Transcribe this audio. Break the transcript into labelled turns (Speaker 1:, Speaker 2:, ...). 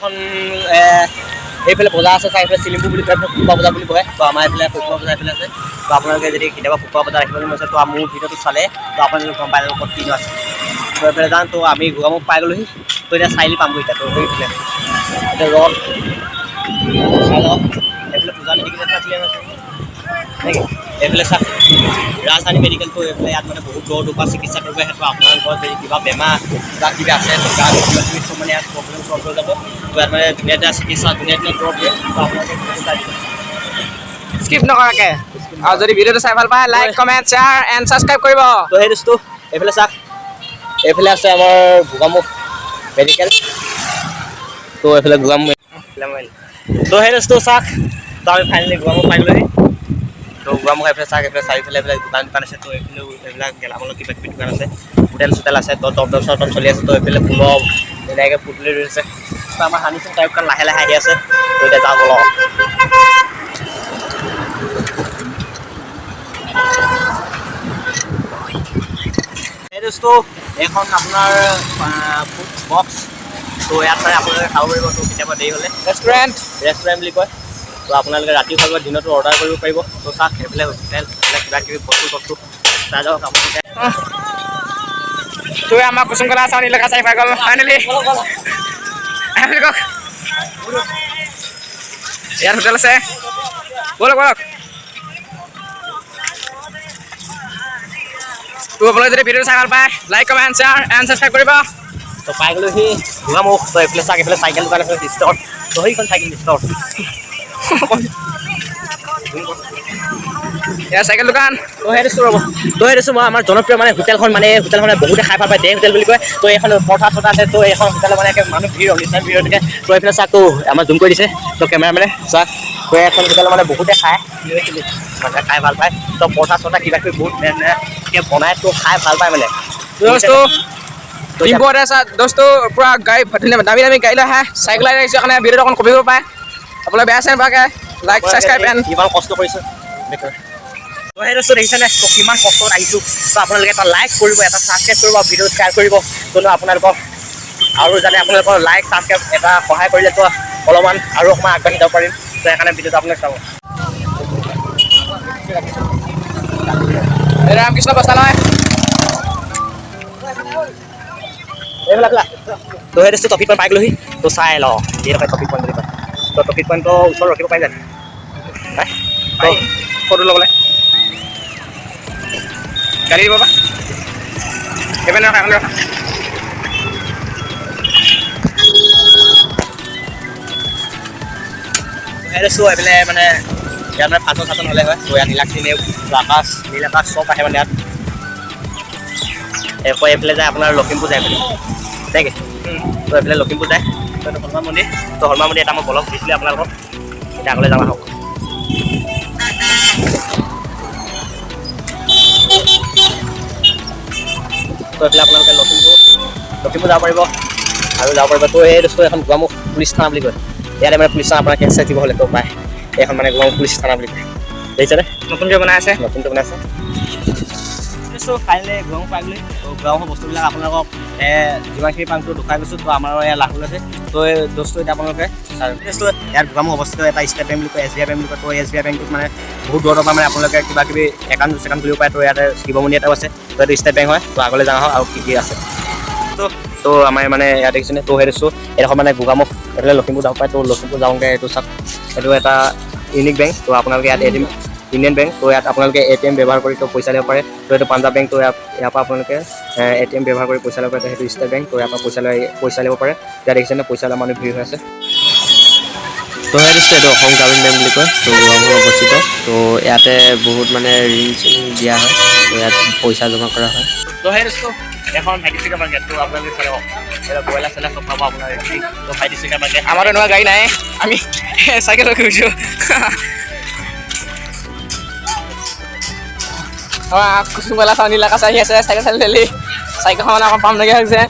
Speaker 1: এখন এইফালে বজাৰ আছে চাই এইফালে চিলিম্পু বুলি কয় ফুকুৱা বজাৰ বুলি কয় তো আমাৰ এইফালে ফুকুৱা বজাৰ এইফালে আছে তো আপোনালোকে যদি কেতিয়াবা ফুকুৱা বজাৰ আহিবলৈ মন আছে তো মোৰ ভিডিঅ'টো চালে তো আপোনালোকে গম পাই যাব ক'ত কিনো আছে তো এইফালে যাওঁ তো আমি গোগামুখ পাই গ'লোহি তো এতিয়া চাৰিআলি পামগৈ এতিয়া তো এইফালে এতিয়া ৰদ চাই লওক এইফালে পূজা মেডিকেল আছিলে নেকি এইফালে চাওক ৰাজধানী মেডিকেলটো এইফালে ইয়াত মানে বহুত দূৰ দূৰ পৰা চিকিৎসা কৰিব আহে তো আপোনালোকৰ যদি কিবা বেমাৰ কিবা কিবি আছে তো গা কিবা কিবি চব মানে ইয়াত প্ৰব্লেম চল্ভ হৈ যাব তো ইয়াত মানে ধুনীয়া ধুনীয়া চিকিৎসা ধুনীয়া ধুনীয়া দৰৱ দিয়ে তো আপোনালোকে
Speaker 2: স্কিপ নকৰাকৈ আৰু যদি ভিডিঅ'টো চাই ভাল পায় like comment share and subscribe কৰিব
Speaker 1: তো সেই দোস্তটো এইফালে চাওক এইফালে আছে আমাৰ গোগামুখ মেডিকেল তো এইফালে গোগামুখ তো সেই দোস্তটো চাওক তো আমি ফাইনেলি গোগামুখ পাই গ'লোহি তো গোগামুখ এইফালে চাওক এইফালে চাৰিওফালে এইফালে দোকান আছে তো এইফালেও এইবিলাক গেলামালৰ কিবা কিবি দোকান আছে হোটেল চোটেল আছে তো টপ চলি আছে তো এইফালে ফুলৰ ধুনীয়াকৈ পুতলি ৰৈছে তো আমাৰ হানিচিং টাইপখন লাহে লাহে আহি আছে তো এতিয়া যাওঁ বলক এই দোস্তটো এইখন আপোনাৰ ফুড বক্স তো ইয়াত মানে আপোনালোকে খাব পাৰিব তো কেতিয়াবা দেৰি হ'লে ৰেষ্টুৰেণ্ট বুলি কয় তো আপোনালোকে ৰাতি খাব দিনতো অৰ্ডাৰ কৰিব পাৰিব তো চাওক এইফালে হোটেল কিবা কিবি বস্তু চাই যাওক আপোনালোকে
Speaker 2: তো আমাৰ কুসুম কলা চাউন এলেকা চাই পাই গ'ল ফাইনেলি ইয়াত হোটেল আছে বলক তো আপোনালোকে যদি ভিডিঅ'টো চাই ভাল পায় like comment share and subscribe কৰিব
Speaker 1: তো পাই গ'লোহি গোগামুখ তো এইফালে চাওক এইফালে চাইকেল দোকান আছে ষ্ট'ৰ তো সেইখন চাইকেল ষ্ট'ৰ
Speaker 2: ইয়াৰ চাইকেল দোকান
Speaker 1: তো সেইটো ৰ'ব তো সেইটো মই আমাৰ জনপ্ৰিয় মানে হোটেলখনে বহুতে খাই ভাল পায় দে হোটেল বুলি কয় তো এইখন পৰঠা চঠা আছে তো এইখন হোটেলত মানে মানুহ ভিৰ নিশ্চয় ভিৰ হৈ থাকে তো এইফালে চাওক তো আমাৰ জুম কৰি দিছে তো কেমেৰামেনে চাওক তো এখন হোটেলত মানে বহুতে খায় মানে খাই ভাল পায় তো পৰঠা চঠা কিবা কিবি বহুত ধুনীয়াকৈ বনাই তো খাই ভাল পায় মানে
Speaker 2: ডিম্পু দোস্তটো পূৰা গাড়ী ধুনীয়া দামী গাড়ী লৈ আহে চাইকেল লৈ আহিছোঁ কাৰণে ভিডিঅ'টো অকণ কমিব পাৰে আপোনালোকে বেয়া চেন পাকে লাইক ছাবস্ক্ৰাইব এণ্ড
Speaker 1: কিমান কষ্ট কৰিছোঁ তো সেই বস্তু দেখিছেনে তো কিমান কষ্টত আহিছোঁ তো আপোনালোকে এটা লাইক কৰিব এটা ছাবস্ক্ৰাইব কৰিব ভিডিঅ' শ্বেয়াৰ কৰিব কিয়নো আপোনালোকক আৰু যাতে আপোনালোকৰ লাইক ছাবস্ক্ৰাইব এটা সহায় কৰিলে তো অলপমান আৰু অকণমান আগবাঢ়ি যাব পাৰিম তো সেইকাৰণে ভিডিঅ'টো আপোনালোকে চাব
Speaker 2: ৰামকৃষ্ণ বস্তা নহয়
Speaker 1: এইবিলাক তো সেই বস্তু টপিক পইণ্ট পাই গ'লোহি তো চাই লওঁ এইডোখৰ টপিক পইণ্ট বুলি কয় তো টপিক পইণ্টটো ওচৰত ৰখিব পাই জানো তো ফটো ল'বলৈ গাড়ী দিব এইপিনে ৰখা এখন ৰখা সেই বস্তু এইফালে মানে ইয়াত মানে ফাংচন হ'লে হয় তো ইয়াত নীল আকাশ চব আহে মানে ইয়াত এইফালে যায় আপোনাৰ লখিমপুৰ যায় এইফালে দেই তো এইফালে লখিমপুৰ যায় তো হনুমান মন্দিৰ তো হনুমান মন্দিৰ এটা মই ব্লগ দিছিলোঁ আপোনালোকক এতিয়া আগলৈ যাম আহক তো এইফালে আপোনালোকে লখিমপুৰ যাব পাৰিব আৰু যাব পাৰিব তো এই বস্তু এখন গোগামুখ পুলিচ থানা বুলি কয় ইয়াতে মানে পুলিচ থানা আপোনাৰ কেছ দিব হ'লে তো পায় এইখন মানে গোগামুখ পুলিচ থানা বুলি কয় দেখিছেনে নতুনকৈ বনাই আছে ফাইনেলি গোগামুখ পাই গ'লি তো গোগামুখৰ বস্তুবিলাক আপোনালোকক যিমানখিনি পাম তো দেখুৱাই গৈছোঁ তো আমাৰ ইয়াত লাভ ওলাইছে তো এই বস্তু এতিয়া আপোনালোকে ইয়াত গোগামুখ অৱস্থিত এটা ষ্টেট বেংক বুলি কয় SBI বেংক বুলি কয় তো SBI বেংকটোত মানে বহুত দূৰৰ পৰা মানে আপোনালোকে কিবা কিবি একাউণ্ট খুলিব পাৰে তো ইয়াতে শিৱ মন্দিৰ এটাও আছে তো এইটো ষ্টেট বেংক হয় তো আগলৈ যাওঁ আৰু কি আছে তো আমাৰ মানে ইয়াত দেখিছেনে তো সেইটো এইডোখৰ মানে গোগামুখ এইফালে লখিমপুৰ যাব পাৰে তো লখিমপুৰ যাওঁগৈ এইটো চাওক এইটো এটা ইউনিক বেংক তো আপোনালোকে ইয়াত ইণ্ডিয়ান বেংক তো ইয়াত আপোনালোকে ATM ব্যৱহাৰ কৰি তো পইচা দিব পাৰে তো এইটো পাঞ্জাৱ বেংক তো ইয়াৰ পৰা আপোনালোকে ATM ব্যৱহাৰ কৰি পইচা ল'ব পাৰে সেইটো ষ্টেট বেংক তো ইয়াৰ পৰা পইচা ল'ব পাৰে ইয়াত দেখিছেনে পইচা লোৱা মানুহ ভিৰ হৈ আছে তো সেইটো এইটো অসম গ্ৰামীণ বেংক বুলি কয় তো গোগামুখত অৱস্থিত তো ইয়াতে বহুত মানে ঋণ দিয়া হয় তো ইয়াত পইচা জমা কৰা হয় তো সেইটো এখন ভাইটি চিকাৰ মাৰ্কেট তো আপোনালোকে চাব এটা ব্ৰইলাৰ চইলাৰ চব পাব আপোনাৰ তো ভাইটি চিকাৰ মাৰ্কেট
Speaker 2: আমাৰো এনেকুৱা গাড়ী নাই আমি চাইকেল লৈ গৈছোঁ কুসুম কলা চাউন এলেকা চাই আছে চাইকেল চাইকেলখন অকণ পাম লগীয়া হৈছে